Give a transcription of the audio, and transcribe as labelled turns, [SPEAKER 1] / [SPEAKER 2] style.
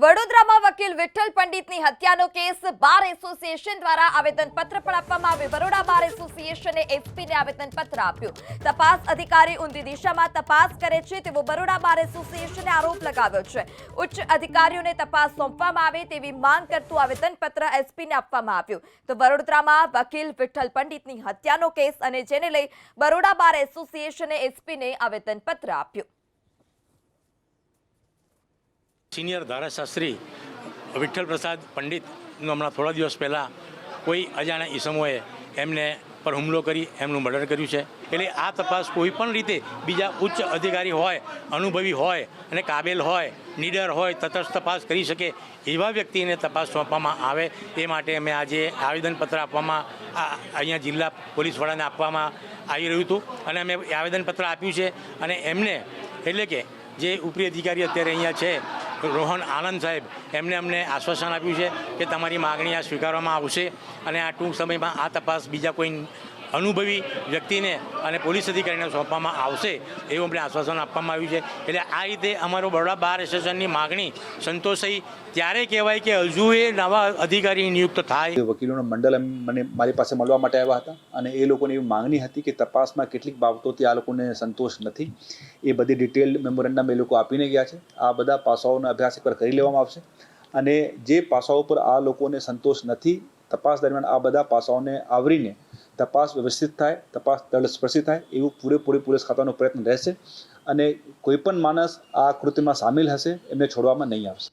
[SPEAKER 1] વડોદરામાં વકીલ વિઠ્ઠલ પંડિતની હત્યાનો કેસ બાર એસોસિએશન દ્વારા આવેદનપત્ર પણ આપવામાં આવ્યું। બરોડા બાર એસોસિએશને એસપીને આવેદનપત્ર આપ્યું। તપાસ અધિકારી ઊંધી દિશામાં તપાસ કરે છે તેવો બરોડા બાર એસોસિએશને આરોપ લગાવ્યો છે। ઉચ્ચ અધિકારીઓને તપાસ સોંપવામાં આવે તેવી માંગ કરતું આવેદનપત્ર એસપીને આપવામાં આવ્યું। તો વડોદરામાં વકીલ વિઠ્ઠલ પંડિતની હત્યાનો કેસ અને જેને લઈ બરોડા બાર એસોસિએશને એસપીને આવેદનપત્ર આપ્યું।
[SPEAKER 2] सीनियर धाराशास्त्री विठ्ठल प्रसाद पंडितનું હમણાં થોડા દિવસ પહેલાં કોઈ અજાણ્યા ઈસમોએ એમને પર હુમલો કરી એમનું મર્ડર કર્યું છે। એટલે આ તપાસ કોઈ પણ રીતે બીજા ઉચ્ચ અધિકારી હોય, અનુભવી હોય અને કાબેલ હોય, નીડર હોય, તટસ્થ તપાસ કરી શકે એવા વ્યક્તિને તપાસ સોંપવામાં આવે એ માટે અમે આજે આવેદનપત્ર આપવામાં અહીંયા જિલ્લા પોલીસ વડાને આપવામાં આવી રહ્યું હતું અને અમે આવેદનપત્ર આપ્યું છે। અને એમને એટલે કે જે ઉપરી અધિકારી અત્યારે અહીંયા છે રોહન આનંદ સાહેબ, એમને અમને આશ્વાસન આપ્યું છે કે તમારી માગણી આ સ્વીકારવામાં આવશે અને આ ટૂંક સમયમાં આ તપાસ બીજા કોઈ અનુભવી વ્યક્તિને અને પોલીસ અધિકારીને સોંપવામાં આવશે એવું અમને આશ્વાસન આપવામાં આવ્યું છે। એટલે આ રીતે અમારો બરોડા બાર એસોસિએશનની માગણી સંતોષી ત્યારે કહેવાય કે હજુ એ નવા અધિકારી નિયુક્ત થાય।
[SPEAKER 3] વકીલોનો મંડળ મારી પાસે મળવા માટે આવ્યા હતા અને એ લોકોની એવી માંગણી હતી કે તપાસમાં કેટલીક બાબતોથી આ લોકોને સંતોષ નથી, એ બધી ડિટેલ મેમોરેન્ડમ એ લોકો આપીને ગયા છે। આ બધા પાસાઓનો અભ્યાસ એકવાર કરી લેવામાં આવશે અને જે પાસાઓ પર આ લોકોને સંતોષ નથી, તપાસ દરમિયાન આ બધા પાસાઓને આવરીને તપાસ વ્યવસ્થિત થાય, તપાસ તલસ્પર્શી થાય એવું પૂરેપૂરી પોલીસ ખાતાનો પ્રયત્ન રહેશે અને કોઈપણ માણસ આ કૃત્યમાં સામેલ હશે એમને છોડવામાં નહીં આવશે।